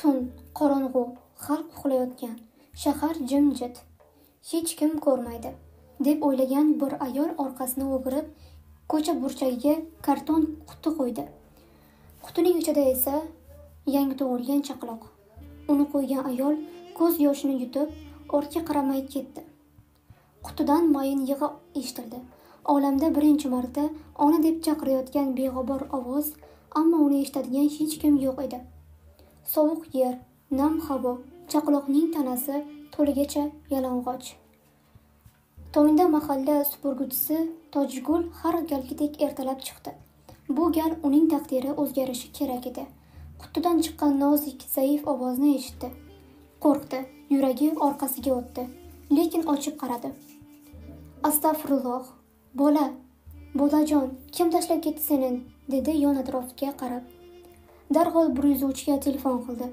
Tun, qorong'u, xalq uxlayotgan, shahar jimjit. Hech kim ko'rmaydi, deb o'ylagan bir ayol orqasini o'girib, ko'cha burchagiga karton quti qo'ydi. Qutining ichida esa yangi tug'ilgan chaqaloq. Uni qo'ygan ayol ko'z yoshini yutib, ortga qaramay ketdi. Qutidan mayin yig'i eshitildi. Olamda birinchi marta ona deb chaqirayotgan beg'ubor ovoz, ammo uni eshitadigan hech kim yo'q edi. Sovuq yer, nam havo, chaqaloqning tanasi to'ligacha yalang'och. Tongda mahalla supurguvchisi Tojgul har galgidek ertalab chiqdi. Bu gal uning taqdiri o'zgarishi kerak edi. Qutidan chiqqan nozik, zaif ovozni eshitdi. Qo'rqdi, yuragi orqasiga o'tdi, lekin ochib qaradi. Astag'firulloh, bolajon, kim tashlab ketdi seni? Dedi yon atrofiga qarab. Darhol 103 ga telefon qildi.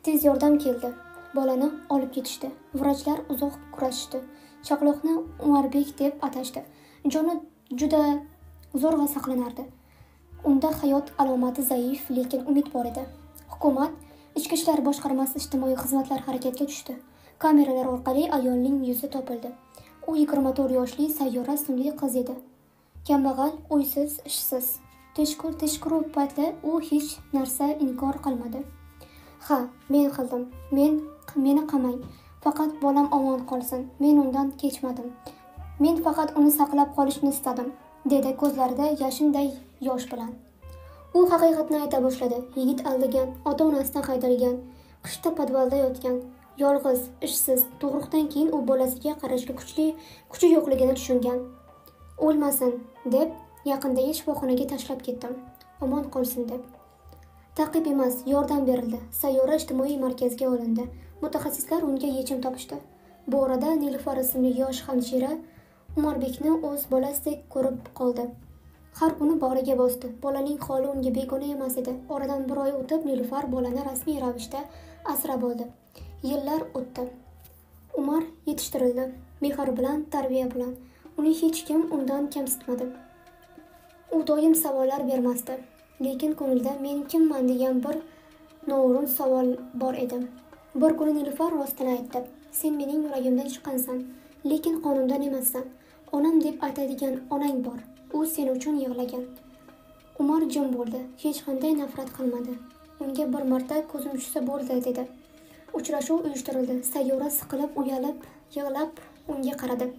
Tez yordam keldi. Bolani olib ketishdi. Vrachlar uzoq kurashishdi. Chaqaloqni Umarbek deb atashdi. Joni juda zo'rg'a saqlanardi. Unda hayot alomati zaif, lekin umid bor edi. Hukumat Ichki ishlar boshqarmasi ijtimoiy xizmatlar harakatga tushdi. Kameralar orqali ayolning yuzi topildi. U 24 yoshli Sayyora ismli qiz edi. Kambag'al, uysiz, ishsiz. Teshkur paytda u hech narsa inkor qilmadi. Ha, men qildim. Meni qamang. Faqat bolam omon qolsin. Men undan kechmadim. Men faqat uni saqlab qolishni istadim, dedi ko'zlarida yashinday yosh bilan. U haqiqatni ayta boshladi. Yigit aldagan, ota-onasidan haydalgan, qishda podvalda yotgan, yolg'iz, ishsiz. Tug'ruqdan keyin u bolasiga qarashga kuchi yo'qligini tushungan. O'lmasin deb yaqindagi shifoxonaga tashlab ketdim. Omon qolsin deb. Ta'qib emas, yordam berildi. Sayyora ijtimoiy markazga olindi. Mutaxassislar unga yechim topishdi. Bu orada Nilufar ismli yosh hamshira Umarbekni o'z bolasidek ko'rib qoldi. Har kuni bag'riga bosdi. Bolaning holi unga begona emas edi. Oradan bir oy o'tib Nilufar bolani rasmiy ravishda asrab oldi. Yillar o'tdi. Umar yetishtirildi. Mehr bilan, tarbiya bilan. Uni hech kim undan kamsitmadi. U doim savollar bermasdi. Lekin ko'nglida men kimman degan bir noo'rin savol bor edi. Bir kuni Nilufar rostini aytdi. Sen mening yuragimdan chiqqansan, lekin qonimdan emassan. Onam deb aytadigan onang bor. U sen uchun yig'lagan. Umar jim bo'ldi. Hech qanday nafrat qilmadi. Unga bir marta ko'zim tushsa bo'ldi, dedi. Uchrashuv uyushtirildi. Sayyora siqilib, uyalib, yig'lab unga qaradi.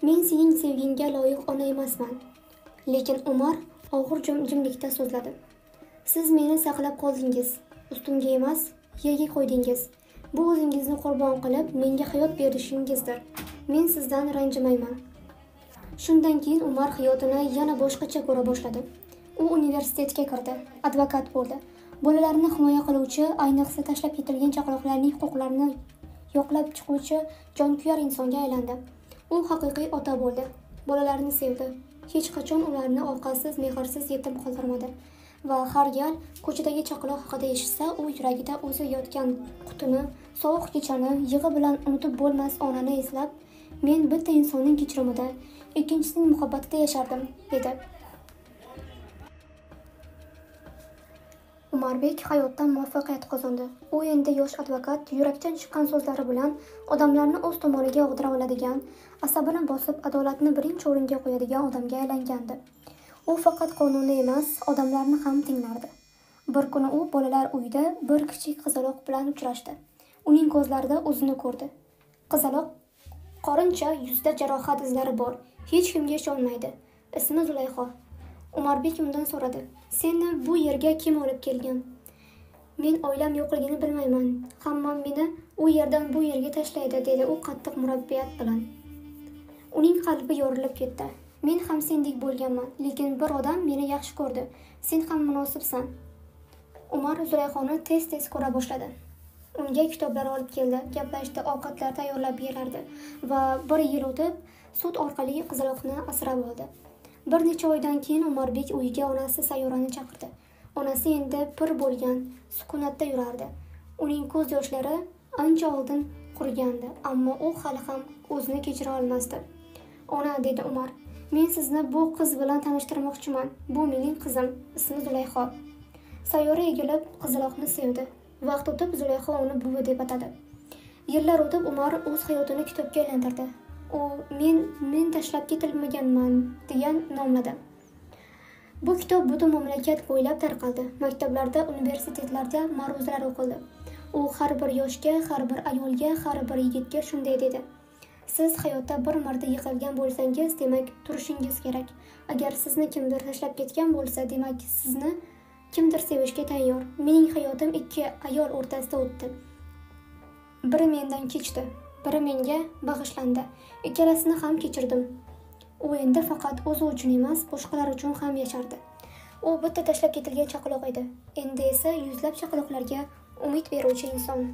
Men sening sevgingga loyiq ona emasman. Lekin Umar og'ir jimlikda so'zladi. Siz meni saqlab qoldingiz. Ustimga emas, yerga qo'ydingiz. Bu o'zingizni qurbon qilib, menga hayot berishingizdir. Men sizdan ranjimayman. Shundan keyin Umar hayotini yana boshqacha ko'ra boshladi. U universitetga kirdi, advokat bo'ldi. Bolalarni himoya qiluvchi, ayniqsa tashlab ketilgan chaqaloqlarning huquqlarini yo'qlab chiquvchi jonkuyar insonga aylandi. U haqiqiy ota bo'ldi. Bolalarni sevdi. Hech qachon ularni orqasiz, mehrsiz yetim qoldirmadi. Va har gal ko'chadagi chaqaloq haqida eshitsa, u yuragida o'zi yotgan qutini, sovuq kechani, yig'i bilan unutib bo'lmas onani eslab, men bitta insonning kechirimida, ikkinchisining muhabbatida yashardim, dedi. Umarbek hayotdan muvaffaqiyat qozondi. U endi yosh advokat, yurakdan chiqqan so'zlari bilan odamlarni o'z tomoniga og'dira oladigan, asabini bosib, adolatni birinchi o'ringa qo'yadigan odamga aylangandi. U faqat qonunni emas, odamlarni ham tinglardi. Bir kuni u bolalar uyida bir kichik qizaloq bilan uchrashdi. Uning ko'zlarida o'zini ko'rdi. Qizaloq qorincha, yuzda jarohat izlari bor. Hech kimga ishonmaydi. Ismi Zulayho. Umarbek undan so'radi. Seni bu yerga kim olib kelgan? Men oilam yo'qligini bilmayman. Hammam meni u yerdan bu yerga tashlaydi, dedi u qattiq murabbiyat bilan. Uning qalbi yorilib ketdi. Men ham sendek bo'lganman, lekin bir odam meni yaxshi ko'rdi. Sen ham munosibsan. Umar Zulayxoni tez-tez ko'ra boshladi. Unga kitoblar olib keldi, gaplashdi, ovqatlar tayyorlab berardi va bir yil o'tib sud orqali qizaloqni asrab oldi. Bir necha oydan keyin Umarbek uyiga onasi Sayyorani chaqirdi. Onasi endi pir bo'lgan, sukunatda yurardi. Uning ko'z yoshlari ancha oldin qurigandi, ammo u hali ham o'zini kechira olmasdi. Ona, dedi Umar, men sizni bu qiz bilan tanishtirmoqchiman. Bu mening qizim, ismi Zulayho. Sayyora egilib qizaloqni sevdi. Vaqt o'tib Zulayho uni buvi deb atadi. Yillar o'tib Umar o'z hayotini kitobga aylantirdi. U men tashlab ketilmaganman degan nomladi. Bu kitob butun mamlakat bo'ylab tarqaldi. Maktablarda, universitetlarda ma'ruzalar o'qildi. U har bir yoshga, har bir ayolga, har bir yigitga shunday dedi: siz hayotda bir marta yiqilgan bo'lsangiz, demak turishingiz kerak. Agar sizni kimdir tashlab ketgan bo'lsa, demak sizni kimdir sevishga tayyor. Mening hayotim ikki ayol o'rtasida o'tdi. Biri mendan kechdi, biri menga bag'ishlandi. Ikkalasini ham kechirdim. U endi faqat o'zi uchun emas, boshqalar uchun ham yashardi. U bitta tashlab ketilgan chaqaloq edi. Endi esa yuzlab chaqaloqlarga umid beruvchi inson.